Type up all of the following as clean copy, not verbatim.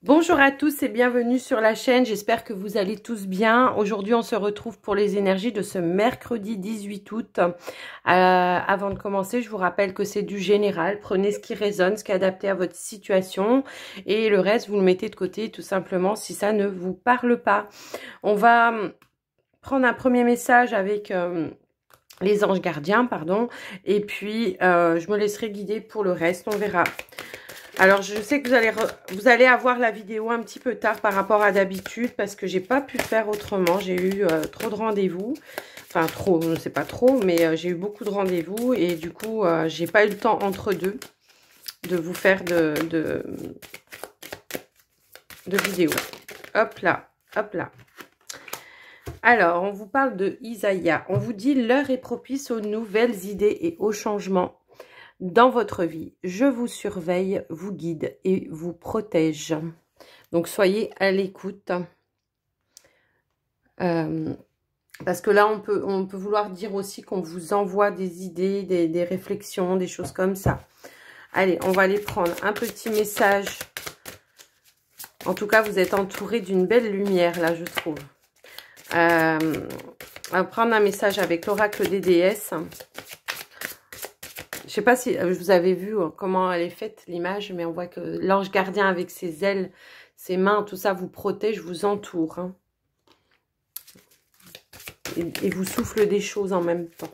Bonjour à tous et bienvenue sur la chaîne, j'espère que vous allez tous bien. Aujourd'hui on se retrouve pour les énergies de ce mercredi 18 août. Avant de commencer, je vous rappelle que c'est du général, prenez ce qui résonne, ce qui est adapté à votre situation et le reste vous le mettez de côté tout simplement si ça ne vous parle pas. On va prendre un premier message avec les anges gardiens, pardon, et puis je me laisserai guider pour le reste, on verra. Alors, je sais que vous allez avoir la vidéo un petit peu tard par rapport à d'habitude parce que j'ai pas pu faire autrement. J'ai eu trop de rendez-vous. Enfin, trop, je ne sais pas trop, mais j'ai eu beaucoup de rendez-vous et du coup, j'ai pas eu le temps entre deux de vous faire de vidéos. Hop là, hop là. Alors, on vous parle de Isaïe. On vous dit l'heure est propice aux nouvelles idées et aux changements. Dans votre vie, je vous surveille, vous guide et vous protège. Donc, soyez à l'écoute. Parce que là, on peut vouloir dire aussi qu'on vous envoie des idées, des réflexions, des choses comme ça. Allez, on va aller prendre un petit message. En tout cas, vous êtes entouré d'une belle lumière, là, je trouve. On va prendre un message avec l'oracle des déesses. Je sais pas si vous avez vu comment elle est faite, l'image, mais on voit que l'ange gardien avec ses ailes, ses mains, tout ça vous protège, vous entoure. Hein. Et vous souffle des choses en même temps.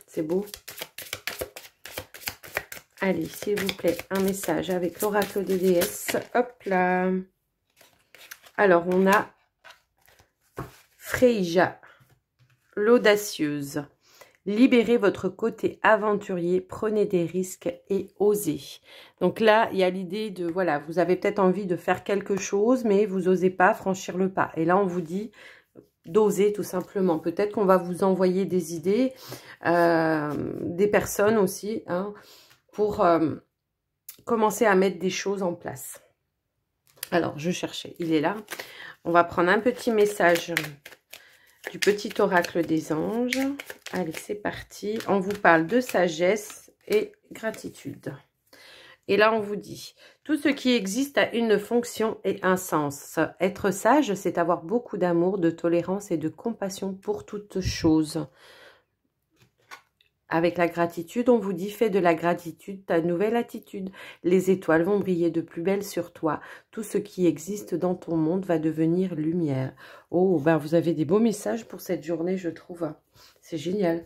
C'est beau. Allez, s'il vous plaît, un message avec l'oracle des déesses. Hop là. Alors, on a Freyja, l'audacieuse. Libérez votre côté aventurier, prenez des risques et osez. Donc là, il y a l'idée de, voilà, vous avez peut-être envie de faire quelque chose, mais vous n'osez pas franchir le pas. Et là, on vous dit d'oser tout simplement. Peut-être qu'on va vous envoyer des idées, des personnes aussi, hein, pour commencer à mettre des choses en place. Alors, je cherchais, il est là. On va prendre un petit message du petit oracle des anges. Allez, c'est parti. On vous parle de sagesse et gratitude. Et là, on vous dit, tout ce qui existe a une fonction et un sens. Être sage, c'est avoir beaucoup d'amour, de tolérance et de compassion pour toutes choses. Avec la gratitude, on vous dit, fais de la gratitude ta nouvelle attitude. Les étoiles vont briller de plus belle sur toi. Tout ce qui existe dans ton monde va devenir lumière. Oh, ben vous avez des beaux messages pour cette journée, je trouve. C'est génial.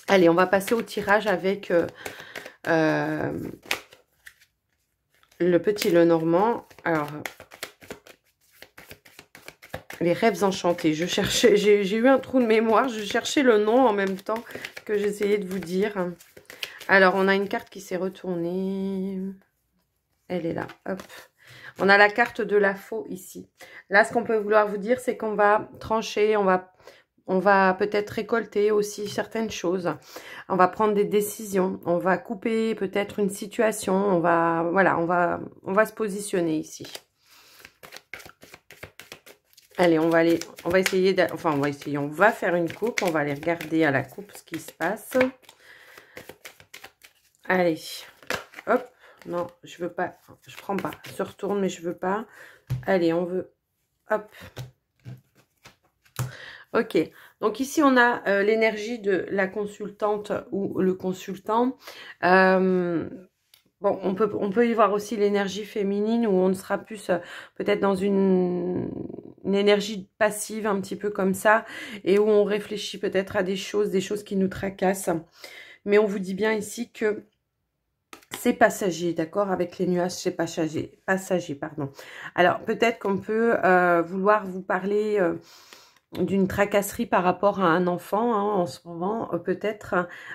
Allez, on va passer au tirage avec le petit Lenormand. Alors, les rêves enchantés. Je cherchais, j'ai eu un trou de mémoire. Je cherchais le nom en même temps que j'essayais de vous dire. Alors, on a une carte qui s'est retournée. Elle est là. Hop. On a la carte de la faux ici. Là, ce qu'on peut vouloir vous dire, c'est qu'on va trancher, on va peut-être récolter aussi certaines choses. On va prendre des décisions. On va couper peut-être une situation. On va, voilà, on va se positionner ici. Allez, on va essayer, on va faire une coupe. On va aller regarder à la coupe ce qui se passe. Allez, hop, non, je veux pas, je prends pas. Je se retourne, mais je veux pas. Allez, on veut, hop. Ok, donc ici on a l'énergie de la consultante ou le consultant. Bon, on peut y voir aussi l'énergie féminine où on sera plus peut-être dans une énergie passive un petit peu comme ça et où on réfléchit peut-être à des choses qui nous tracassent. Mais on vous dit bien ici que c'est passager, d'accord? Avec les nuages, c'est passager, pardon. Alors, peut-être qu'on peut vouloir vous parler d'une tracasserie par rapport à un enfant hein, en ce moment, peut-être,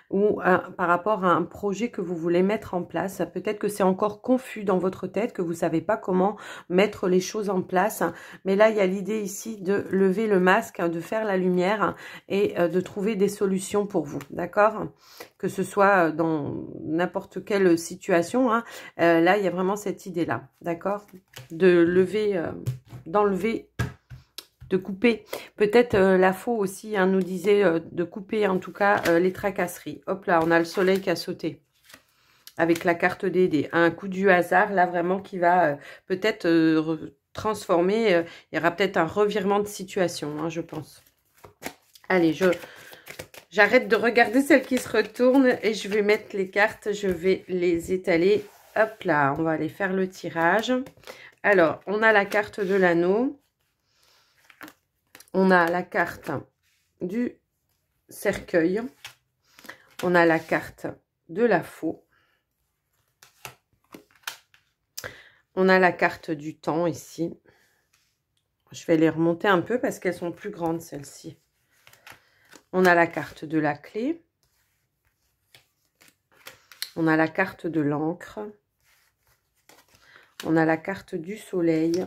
ou par rapport à un projet que vous voulez mettre en place. Peut-être que c'est encore confus dans votre tête, que vous ne savez pas comment mettre les choses en place. Mais là, il y a l'idée ici de lever le masque, de faire la lumière et de trouver des solutions pour vous, d'accord? Que ce soit dans n'importe quelle situation. Hein. Là, il y a vraiment cette idée-là, d'accord? De lever, d'enlever, de couper. Peut-être la faux aussi hein, nous disait de couper en tout cas les tracasseries. Hop là, on a le soleil qui a sauté. avec la carte des dés. Un coup du hasard, là, vraiment, qui va peut-être transformer. Il y aura peut-être un revirement de situation, hein, je pense. Allez, j'arrête de regarder celles qui se retournent et je vais mettre les cartes. Je vais les étaler. Hop là, on va aller faire le tirage. Alors, on a la carte de l'anneau. On a la carte du cercueil. On a la carte de la faux. On a la carte du temps ici. Je vais les remonter un peu parce qu'elles sont plus grandes, celles-ci. On a la carte de la clé. On a la carte de l'encre. On a la carte du soleil.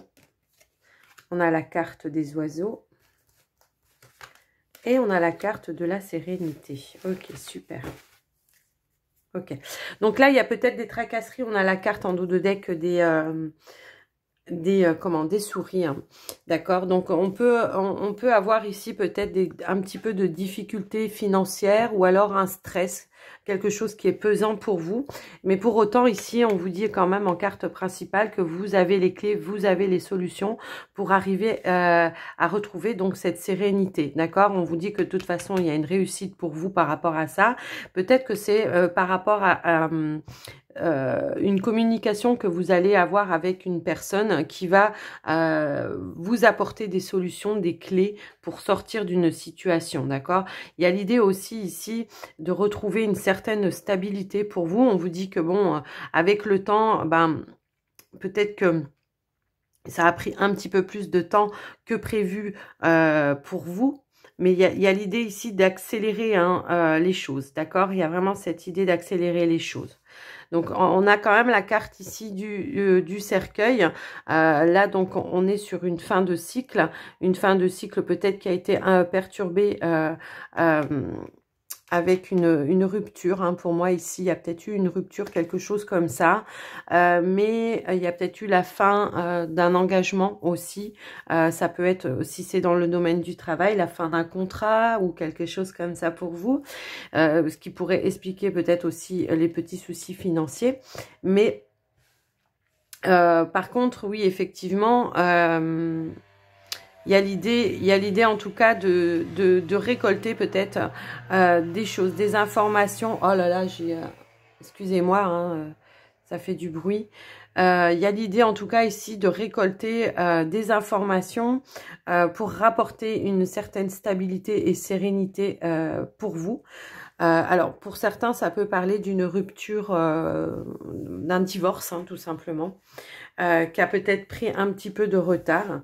On a la carte des oiseaux. Et on a la carte de la sérénité. Ok, super. Ok. Donc là, il y a peut-être des tracasseries. On a la carte en dos de deck des souris, hein. D'accord, donc on peut avoir ici peut-être un petit peu de difficultés financières ou alors un stress, quelque chose qui est pesant pour vous, mais pour autant ici on vous dit quand même en carte principale que vous avez les clés, vous avez les solutions pour arriver à retrouver donc cette sérénité. D'accord, on vous dit que de toute façon il y a une réussite pour vous par rapport à ça. Peut-être que c'est par rapport à une communication que vous allez avoir avec une personne qui va vous apporter des solutions, des clés pour sortir d'une situation, d'accord? Il y a l'idée aussi ici de retrouver une certaine stabilité pour vous. On vous dit que bon, avec le temps, ben peut-être que ça a pris un petit peu plus de temps que prévu pour vous. Mais il y a l'idée ici d'accélérer les choses, d'accord? Il y a vraiment cette idée d'accélérer les choses. Donc, on a quand même la carte ici du cercueil. Là, donc, on est sur une fin de cycle. Une fin de cycle peut-être qui a été perturbée avec une rupture. Hein. Pour moi, ici, il y a peut-être eu une rupture, quelque chose comme ça. Mais il y a peut-être eu la fin d'un engagement aussi. Ça peut être, si c'est dans le domaine du travail, la fin d'un contrat ou quelque chose comme ça pour vous. Ce qui pourrait expliquer peut-être aussi les petits soucis financiers. Mais par contre, oui, effectivement... il y a l'idée en tout cas de récolter peut-être des choses, des informations. Oh là là, excusez-moi, hein, ça fait du bruit. Il y a l'idée en tout cas ici de récolter des informations pour rapporter une certaine stabilité et sérénité pour vous. Alors pour certains, ça peut parler d'une rupture, d'un divorce, hein, tout simplement, qui a peut-être pris un petit peu de retard.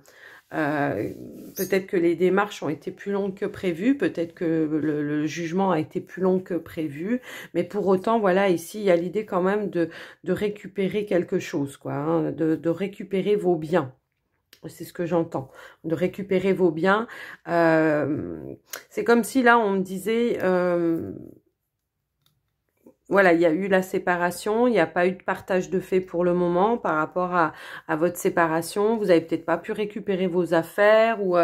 Peut-être que les démarches ont été plus longues que prévu, peut-être que le jugement a été plus long que prévu, mais pour autant, voilà, ici, il y a l'idée quand même de récupérer quelque chose, quoi, hein, de récupérer vos biens. C'est ce que j'entends, de récupérer vos biens. C'est comme si là, on me disait... voilà, il y a eu la séparation, il n'y a pas eu de partage de fait pour le moment par rapport à votre séparation. Vous avez peut-être pas pu récupérer vos affaires ou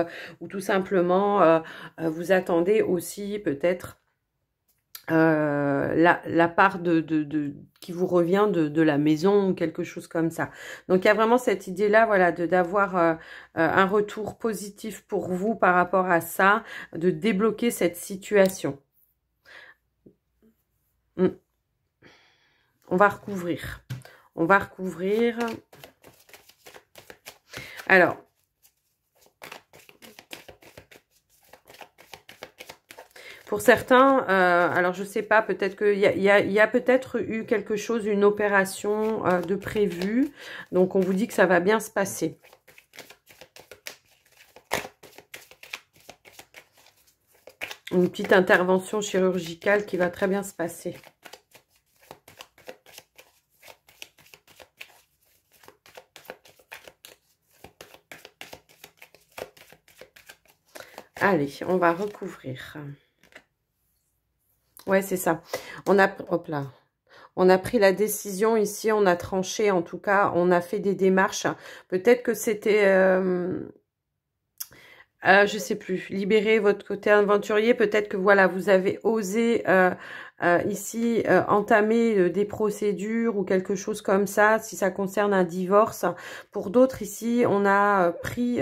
tout simplement vous attendez aussi peut-être la part qui vous revient de la maison ou quelque chose comme ça. Donc il y a vraiment cette idée-là, voilà, d'avoir un retour positif pour vous par rapport à ça, de débloquer cette situation. On va recouvrir. On va recouvrir. Alors, pour certains, alors je sais pas, peut-être qu'il y a peut-être eu quelque chose, une opération de prévu. Donc, on vous dit que ça va bien se passer. Une petite intervention chirurgicale qui va très bien se passer. Allez, on va recouvrir. Ouais, c'est ça. On a, hop là. On a pris la décision ici, on a tranché, en tout cas, on a fait des démarches. Peut-être que c'était... Je sais plus, libérer votre côté aventurier, peut-être que voilà, vous avez osé ici entamer des procédures ou quelque chose comme ça, si ça concerne un divorce. Pour d'autres ici, on a pris...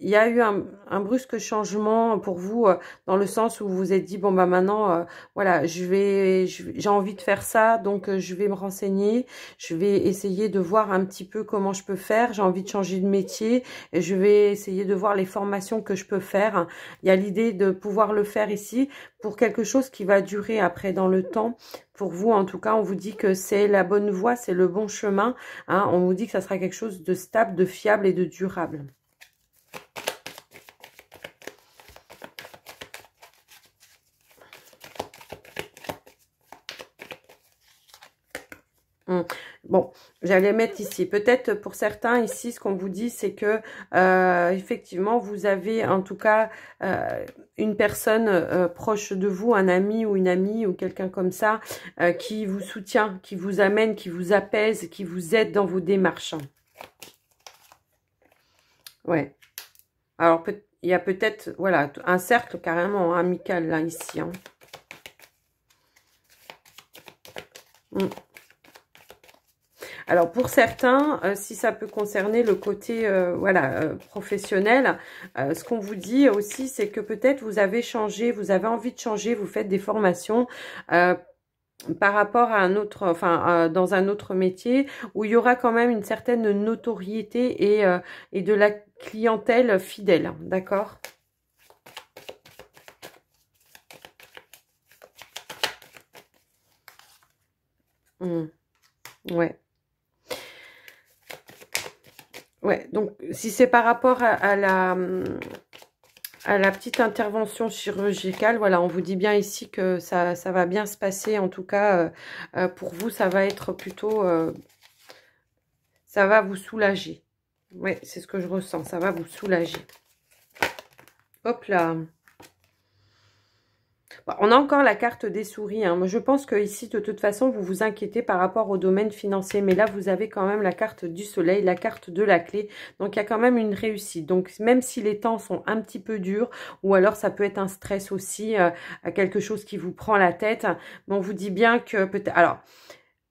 il y a eu un brusque changement pour vous dans le sens où vous vous êtes dit bon bah maintenant voilà j'ai envie de faire ça donc je vais me renseigner, je vais essayer de voir un petit peu comment je peux faire, j'ai envie de changer de métier et je vais essayer de voir les formations que je peux faire. Il y a l'idée de pouvoir le faire ici pour quelque chose qui va durer après dans le temps. Pour vous, en tout cas, on vous dit que c'est la bonne voie, c'est le bon chemin. Hein. On vous dit que ça sera quelque chose de stable, de fiable et de durable. Bon, j'allais mettre ici. Peut-être pour certains ici, ce qu'on vous dit, c'est que effectivement, vous avez en tout cas une personne proche de vous, un ami ou une amie ou quelqu'un comme ça, qui vous soutient, qui vous amène, qui vous apaise, qui vous aide dans vos démarches. Ouais. Alors, il y a peut-être, voilà, un cercle carrément amical là, ici. Hein. Alors pour certains, si ça peut concerner le côté voilà professionnel, ce qu'on vous dit aussi, c'est que peut-être vous avez changé, vous avez envie de changer, vous faites des formations par rapport à un autre, enfin dans un autre métier où il y aura quand même une certaine notoriété et de la clientèle fidèle, d'accord ? Ouais. Ouais, donc si c'est par rapport à la petite intervention chirurgicale, voilà, on vous dit bien ici que ça va bien se passer. En tout cas, pour vous, ça va être plutôt... ça va vous soulager. Ouais, c'est ce que je ressens. Ça va vous soulager. Hop là. On a encore la carte des souris. Hein. Moi, je pense que ici, de toute façon, vous vous inquiétez par rapport au domaine financier. Mais là, vous avez quand même la carte du soleil, la carte de la clé. Donc, il y a quand même une réussite. Donc, même si les temps sont un petit peu durs, ou alors ça peut être un stress aussi, quelque chose qui vous prend la tête. Mais on vous dit bien que peut-être... Alors,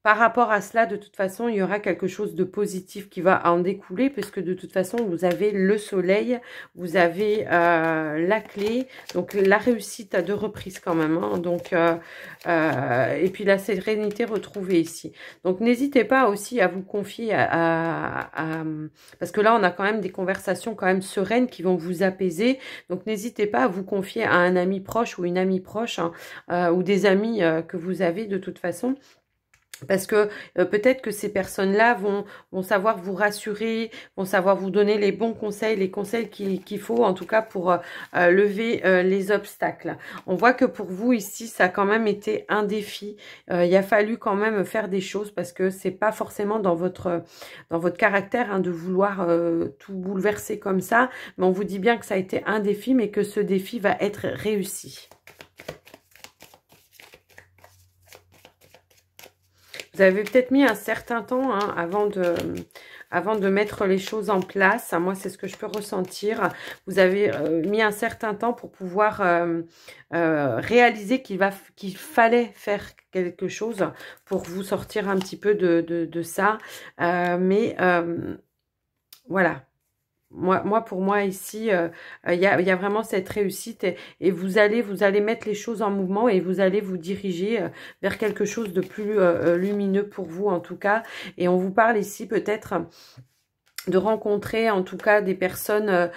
par rapport à cela, de toute façon, il y aura quelque chose de positif qui va en découler, puisque de toute façon, vous avez le soleil, vous avez la clé, donc la réussite à 2 reprises quand même. Hein, donc, et puis la sérénité retrouvée ici. Donc, n'hésitez pas aussi à vous confier parce que là, on a quand même des conversations quand même sereines qui vont vous apaiser. Donc, n'hésitez pas à vous confier à un ami proche ou une amie proche, hein, ou des amis que vous avez de toute façon. Parce que peut-être que ces personnes-là vont savoir vous rassurer, vont savoir vous donner les bons conseils, les conseils qu'il faut en tout cas pour lever les obstacles. On voit que pour vous ici, ça a quand même été un défi. Il a fallu quand même faire des choses parce que c'est pas forcément dans votre caractère hein, de vouloir tout bouleverser comme ça. Mais on vous dit bien que ça a été un défi, mais que ce défi va être réussi. Vous avez peut-être mis un certain temps hein, avant de mettre les choses en place. Moi, c'est ce que je peux ressentir. Vous avez mis un certain temps pour pouvoir réaliser qu'il fallait faire quelque chose pour vous sortir un petit peu de ça. Mais voilà. Pour moi ici, il y a vraiment cette réussite et vous allez mettre les choses en mouvement et vous allez vous diriger vers quelque chose de plus lumineux pour vous en tout cas. Et on vous parle ici peut-être de rencontrer en tout cas des personnes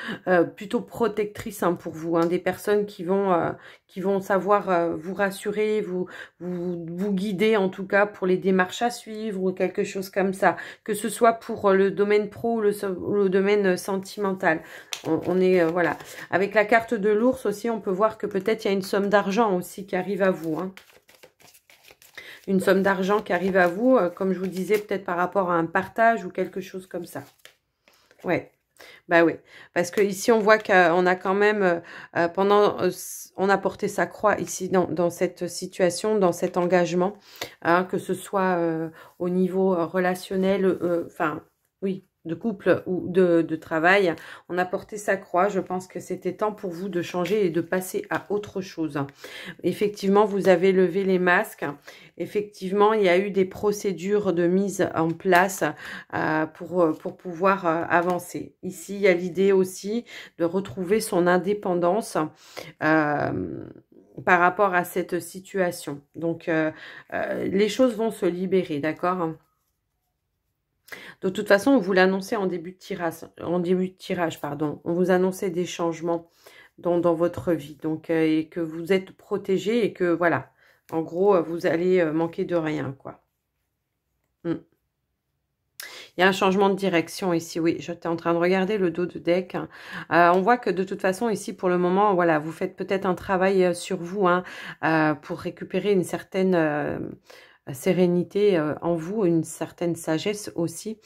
plutôt protectrices hein, pour vous, hein, des personnes qui vont savoir vous rassurer, vous guider en tout cas pour les démarches à suivre ou quelque chose comme ça, que ce soit pour le domaine pro ou le domaine sentimental. On est voilà, avec la carte de l'ours aussi, on peut voir que peut-être il y a une somme d'argent aussi qui arrive à vous. Hein. Une somme d'argent qui arrive à vous, comme je vous disais, peut-être par rapport à un partage ou quelque chose comme ça. Ouais, bah oui, parce que ici on voit qu'on a quand même on a porté sa croix ici dans cette situation, dans cet engagement, hein, que ce soit au niveau relationnel, enfin oui, de couple ou de travail, on a porté sa croix. Je pense que c'était temps pour vous de changer et de passer à autre chose. Effectivement, vous avez levé les masques. Effectivement, il y a eu des procédures de mise en place pour pouvoir avancer. Ici, il y a l'idée aussi de retrouver son indépendance par rapport à cette situation. Donc, les choses vont se libérer, d'accord ? De toute façon, on vous l'annonçait en début de tirage, pardon. On vous annonçait des changements dans votre vie. Donc, et que vous êtes protégé et que, voilà, en gros, vous allez manquer de rien, quoi. Il y a un changement de direction ici, oui. J'étais en train de regarder le dos de deck. On voit que de toute façon, ici, pour le moment, voilà, vous faites peut-être un travail sur vous hein, pour récupérer une certaine... sérénité en vous, une certaine sagesse aussi.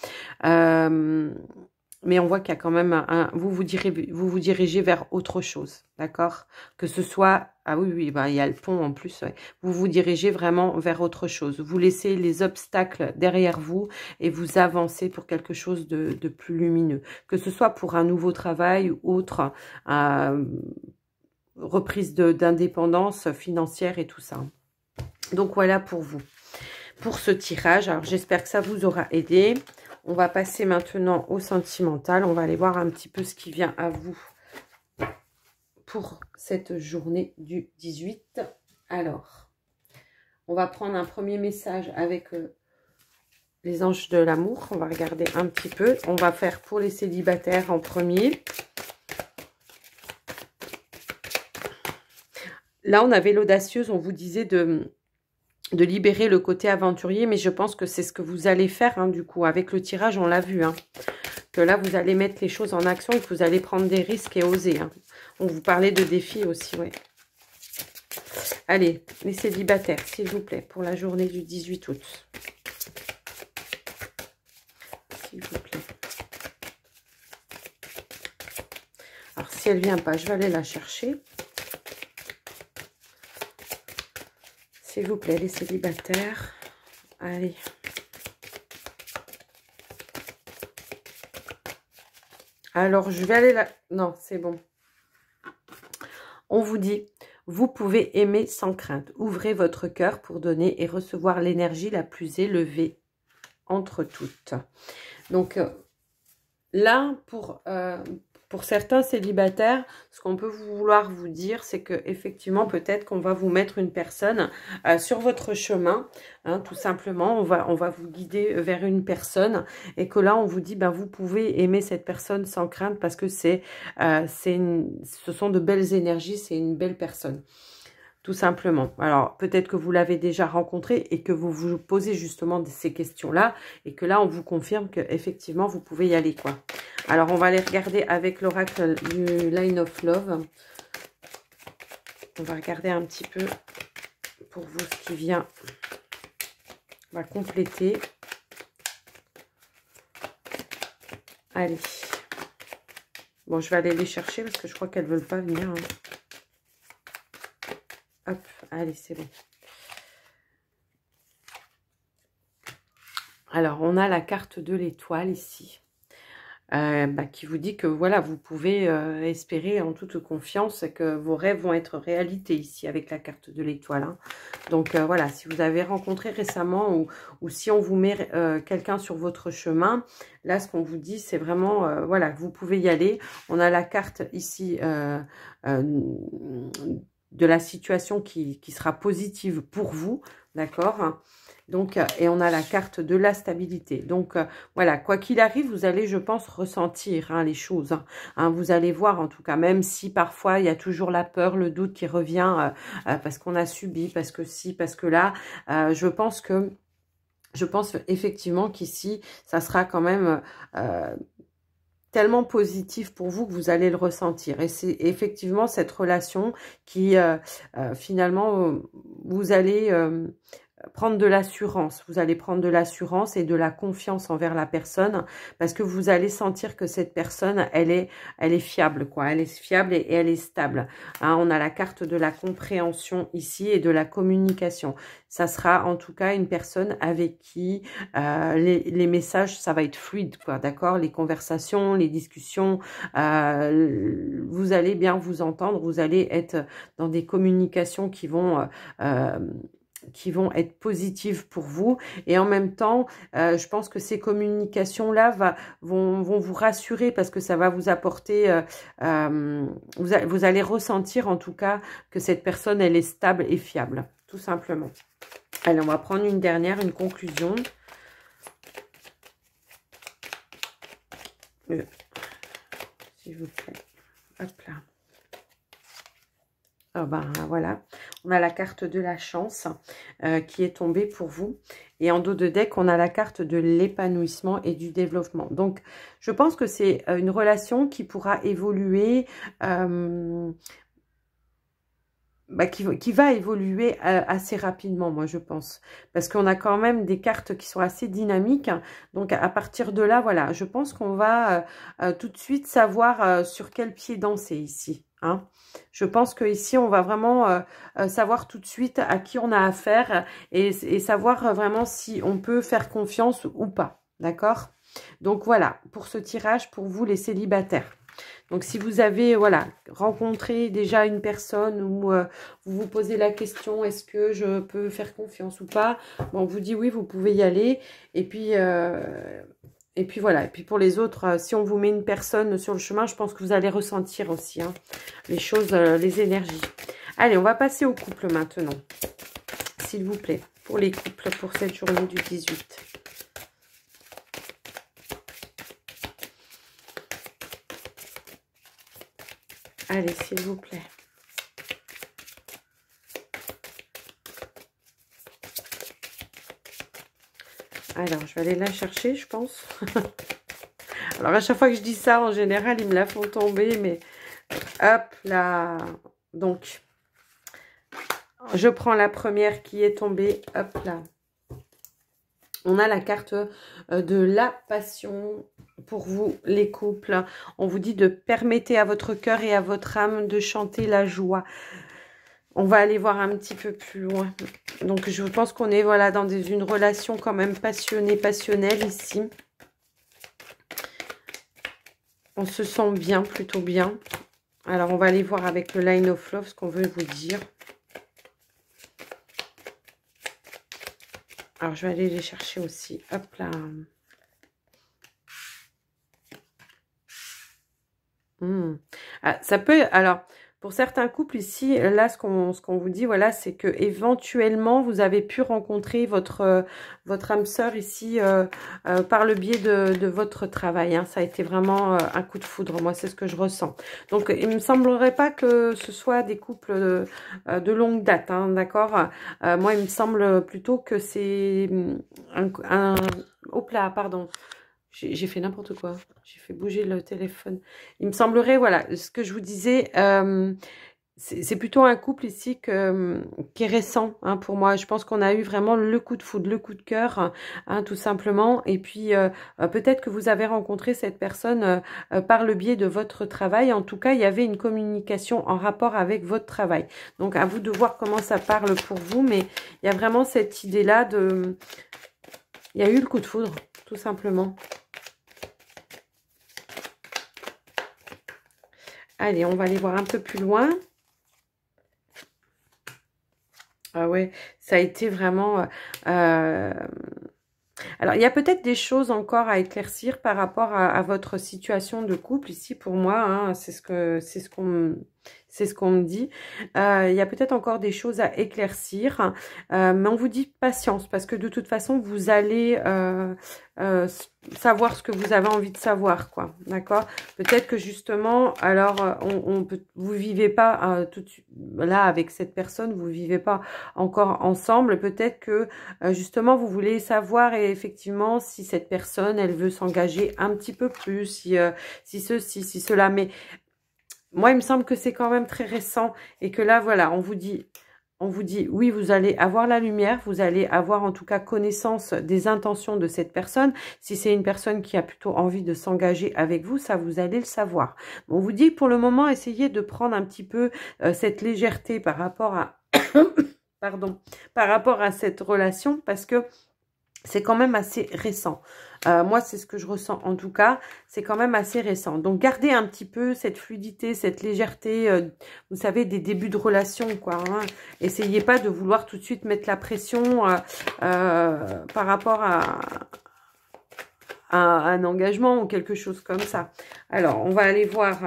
Mais on voit qu'il y a quand même vous vous dirigez vers autre chose, d'accord? Que ce soit... Ah oui, oui, bah, il y a le pont en plus. Ouais. Vous vous dirigez vraiment vers autre chose. Vous laissez les obstacles derrière vous et vous avancez pour quelque chose de plus lumineux. Que ce soit pour un nouveau travail ou autre, reprise d'indépendance financière et tout ça. Donc voilà pour vous. Pour ce tirage, alors j'espère que ça vous aura aidé. On va passer maintenant au sentimental. On va aller voir un petit peu ce qui vient à vous pour cette journée du 18. Alors, on va prendre un premier message avec les anges de l'amour. On va regarder un petit peu. On va faire pour les célibataires en premier. Là, on avait l'audacieuse. On vous disait de libérer le côté aventurier, mais je pense que c'est ce que vous allez faire, hein, du coup, avec le tirage, on l'a vu, hein, que là, vous allez mettre les choses en action et que vous allez prendre des risques et oser. Hein. On vous parlait de défis aussi, oui. Allez, les célibataires, s'il vous plaît, pour la journée du 18 août. S'il vous plaît. Alors, si elle vient pas, je vais aller la chercher. S'il vous plaît, les célibataires. Allez. Alors, je vais aller là. Non, c'est bon. On vous dit, vous pouvez aimer sans crainte. Ouvrez votre cœur pour donner et recevoir l'énergie la plus élevée entre toutes. Donc, là, pour certains célibataires, ce qu'on peut vouloir vous dire, c'est que effectivement, peut-être qu'on va vous mettre une personne sur votre chemin, hein, tout simplement. On va vous guider vers une personne et que là, on vous dit, ben, vous pouvez aimer cette personne sans crainte parce que ce sont de belles énergies, c'est une belle personne. Tout simplement. Alors, peut-être que vous l'avez déjà rencontré et que vous vous posez justement ces questions-là et que là, on vous confirme qu'effectivement, vous pouvez y aller, quoi. Alors, on va les regarder avec l'oracle du Line of Love. On va regarder un petit peu pour vous ce qui vient. On va compléter. Allez. Bon, je vais aller les chercher parce que je crois qu'elles ne veulent pas venir, hein. Hop, allez, c'est bon. Alors, on a la carte de l'étoile ici, qui vous dit que voilà, vous pouvez espérer en toute confiance que vos rêves vont être réalité ici avec la carte de l'étoile. Hein. Donc, voilà, si vous avez rencontré récemment ou si on vous met quelqu'un sur votre chemin, là, ce qu'on vous dit, c'est vraiment, voilà, vous pouvez y aller. On a la carte ici de la situation qui sera positive pour vous, d'accord? Donc, et on a la carte de la stabilité. Donc, voilà, quoi qu'il arrive, vous allez, je pense, ressentir hein, les choses. Hein, vous allez voir, en tout cas, même si parfois, il y a toujours la peur, le doute qui revient parce qu'on a subi, parce que si, parce que là, je pense effectivement qu'ici, ça sera quand même... tellement positif pour vous que vous allez le ressentir. Et c'est effectivement cette relation qui, finalement, vous allez prendre de l'assurance. Vous allez prendre de l'assurance et de la confiance envers la personne parce que vous allez sentir que cette personne, elle est fiable, quoi. Elle est fiable et elle est stable. Hein, on a la carte de la compréhension ici et de la communication. Ça sera en tout cas une personne avec qui les messages, ça va être fluide, quoi, d'accord? Les conversations, les discussions, vous allez bien vous entendre, vous allez être dans des communications qui vont être positives pour vous. Et en même temps, je pense que ces communications-là vont vous rassurer parce que ça va vous apporter, vous allez ressentir en tout cas que cette personne, elle est stable et fiable, tout simplement. Allez, on va prendre une dernière, une conclusion. S'il vous plaît. Hop là. Oh ben voilà, on a la carte de la chance qui est tombée pour vous. Et en dos de deck, on a la carte de l'épanouissement et du développement. Donc, je pense que c'est une relation qui pourra évoluer, qui va évoluer assez rapidement, moi, je pense. Parce qu'on a quand même des cartes qui sont assez dynamiques. Donc, à partir de là, voilà, je pense qu'on va tout de suite savoir sur quel pied danser ici. Hein. Je pense que ici on va vraiment savoir tout de suite à qui on a affaire et savoir vraiment si on peut faire confiance ou pas. D'accord? Donc voilà, pour ce tirage, pour vous les célibataires. Donc si vous avez voilà rencontré déjà une personne ou vous vous posez la question, est-ce que je peux faire confiance ou pas? Bon, on vous dit oui, vous pouvez y aller. Et puis voilà, et puis pour les autres, si on vous met une personne sur le chemin, je pense que vous allez ressentir aussi hein, les choses, les énergies. Allez, on va passer au couple maintenant, s'il vous plaît, pour les couples pour cette journée du 18. Allez, s'il vous plaît. Alors, je vais aller la chercher, je pense. Alors, à chaque fois que je dis ça, en général, ils me la font tomber, mais hop là. Donc, je prends la première qui est tombée, hop là. On a la carte de la passion pour vous, les couples. On vous dit de permettre à votre cœur et à votre âme de chanter la joie. On va aller voir un petit peu plus loin. Donc, je pense qu'on est voilà, dans une relation quand même passionnée, passionnelle ici. On se sent bien, plutôt bien. Alors, on va aller voir avec le Line of Love ce qu'on veut vous dire. Alors, je vais aller les chercher aussi. Hop là. Ah, ça peut... Alors... Pour certains couples ici, là, ce qu'on vous dit, voilà, c'est que éventuellement vous avez pu rencontrer votre âme sœur ici par le biais de votre travail. Hein. Ça a été vraiment un coup de foudre. Moi, c'est ce que je ressens. Donc, il me semblerait pas que ce soit des couples de longue date, hein, d'accord. Moi, il me semble plutôt que c'est Hop là, pardon. J'ai fait n'importe quoi. J'ai fait bouger le téléphone. Il me semblerait, voilà, ce que je vous disais, c'est plutôt un couple ici qui est récent hein, pour moi. Je pense qu'on a eu vraiment le coup de foudre, le coup de cœur, hein, tout simplement. Et puis, peut-être que vous avez rencontré cette personne par le biais de votre travail. En tout cas, il y avait une communication en rapport avec votre travail. Donc, à vous de voir comment ça parle pour vous. Mais il y a vraiment cette idée-là de... Il y a eu le coup de foudre, tout simplement. Allez, on va aller voir un peu plus loin. Ah ouais, ça a été vraiment... Alors, il y a peut-être des choses encore à éclaircir par rapport à votre situation de couple ici pour moi. Hein, c'est ce qu'on me dit. Il y a peut-être encore des choses à éclaircir. Mais on vous dit patience parce que de toute façon, vous allez savoir ce que vous avez envie de savoir, quoi. D'accord? Peut-être que justement, alors, vous vivez pas tout de suite, là, avec cette personne, vous vivez pas encore ensemble. Peut-être que, justement, vous voulez savoir et effectivement si cette personne, elle veut s'engager un petit peu plus, si ceci, si cela. Mais moi, il me semble que c'est quand même très récent et que là, voilà, on vous dit... on vous dit, oui, vous allez avoir la lumière, vous allez avoir en tout cas connaissance des intentions de cette personne. Si c'est une personne qui a plutôt envie de s'engager avec vous, ça, vous allez le savoir. On vous dit, pour le moment, essayez de prendre un petit peu cette légèreté par rapport à... Pardon, par rapport à cette relation, parce que c'est quand même assez récent. Moi, c'est ce que je ressens en tout cas. C'est quand même assez récent. Donc, gardez un petit peu cette fluidité, cette légèreté, vous savez, des débuts de relation, quoi. Hein. Essayez pas de vouloir tout de suite mettre la pression par rapport à un engagement ou quelque chose comme ça. Alors, on va aller voir...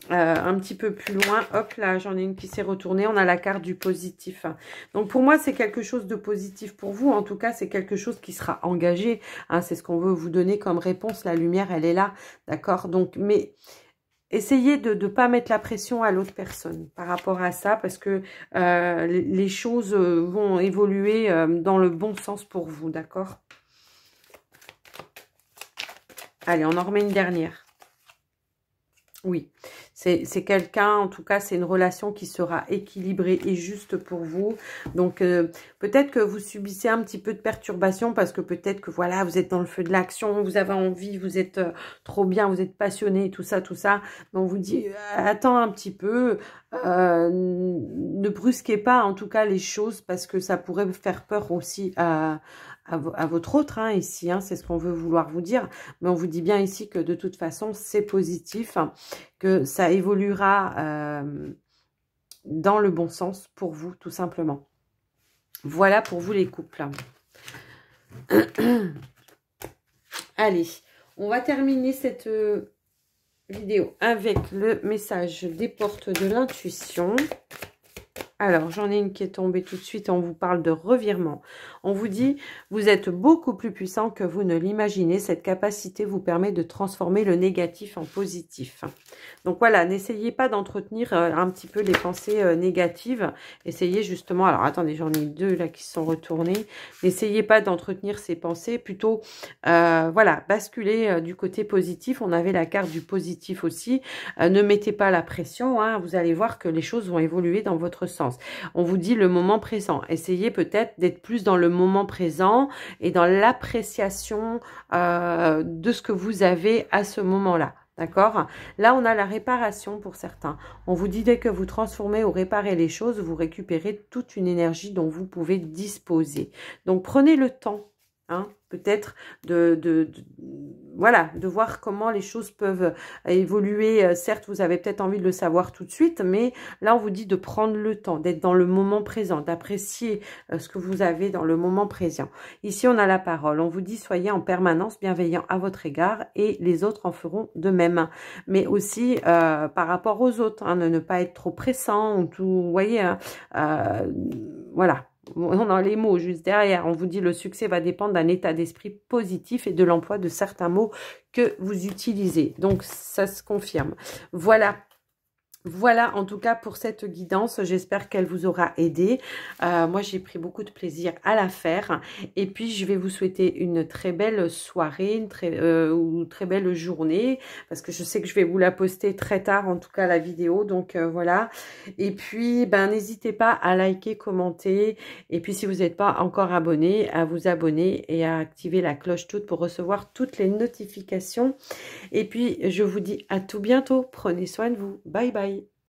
un petit peu plus loin, hop là, j'en ai une qui s'est retournée, on a la carte du positif. Donc pour moi, c'est quelque chose de positif pour vous, en tout cas, c'est quelque chose qui sera engagé, hein, c'est ce qu'on veut vous donner comme réponse, la lumière, elle est là, d'accord? Donc, mais essayez de ne pas mettre la pression à l'autre personne par rapport à ça, parce que les choses vont évoluer dans le bon sens pour vous, d'accord? Allez, on en remet une dernière. Oui, c'est quelqu'un, en tout cas, c'est une relation qui sera équilibrée et juste pour vous. Donc, peut-être que vous subissez un petit peu de perturbation parce que peut-être que, voilà, vous êtes dans le feu de l'action, vous avez envie, vous êtes trop bien, vous êtes passionné, tout ça, tout ça. Mais on vous dit, attends un petit peu, ne brusquez pas, en tout cas, les choses parce que ça pourrait faire peur aussi à votre autre, hein, ici, hein, c'est ce qu'on veut vouloir vous dire. Mais on vous dit bien ici que de toute façon, c'est positif, hein, que ça évoluera dans le bon sens pour vous, tout simplement. Voilà pour vous les couples. Allez, on va terminer cette vidéo avec le message des portes de l'intuition. Alors, j'en ai une qui est tombée tout de suite. On vous parle de revirement. On vous dit, vous êtes beaucoup plus puissant que vous ne l'imaginez. Cette capacité vous permet de transformer le négatif en positif. Donc voilà, n'essayez pas d'entretenir un petit peu les pensées négatives. Essayez justement, alors attendez, j'en ai deux là qui sont retournées. N'essayez pas d'entretenir ces pensées. Plutôt, voilà, basculez du côté positif. On avait la carte du positif aussi. Ne mettez pas la pression. Hein, vous allez voir que les choses vont évoluer dans votre sens. On vous dit le moment présent. Essayez peut-être d'être plus dans le moment présent et dans l'appréciation de ce que vous avez à ce moment-là. D'accord? Là, on a la réparation pour certains. On vous dit dès que vous transformez ou réparez les choses, vous récupérez toute une énergie dont vous pouvez disposer. Donc, prenez le temps. Hein, peut-être voilà, de voir comment les choses peuvent évoluer. Certes, vous avez peut-être envie de le savoir tout de suite, mais là, on vous dit de prendre le temps, d'être dans le moment présent, d'apprécier ce que vous avez dans le moment présent. Ici, on a la parole. On vous dit, soyez en permanence bienveillant à votre égard et les autres en feront de même. Mais aussi, par rapport aux autres, hein, ne pas être trop pressant ou tout, vous voyez, hein, voilà. On a les mots juste derrière. On vous dit le succès va dépendre d'un état d'esprit positif et de l'emploi de certains mots que vous utilisez. Donc, ça se confirme. Voilà. Voilà, en tout cas, pour cette guidance. J'espère qu'elle vous aura aidé. Moi, j'ai pris beaucoup de plaisir à la faire. Et puis, je vais vous souhaiter une très belle soirée, une très belle journée. Parce que je sais que je vais vous la poster très tard, en tout cas, la vidéo. Donc, voilà. Et puis, ben, n'hésitez pas à liker, commenter. Et puis, si vous n'êtes pas encore abonné, à vous abonner et à activer la cloche toute pour recevoir toutes les notifications. Et puis, je vous dis à tout bientôt. Prenez soin de vous. Bye bye.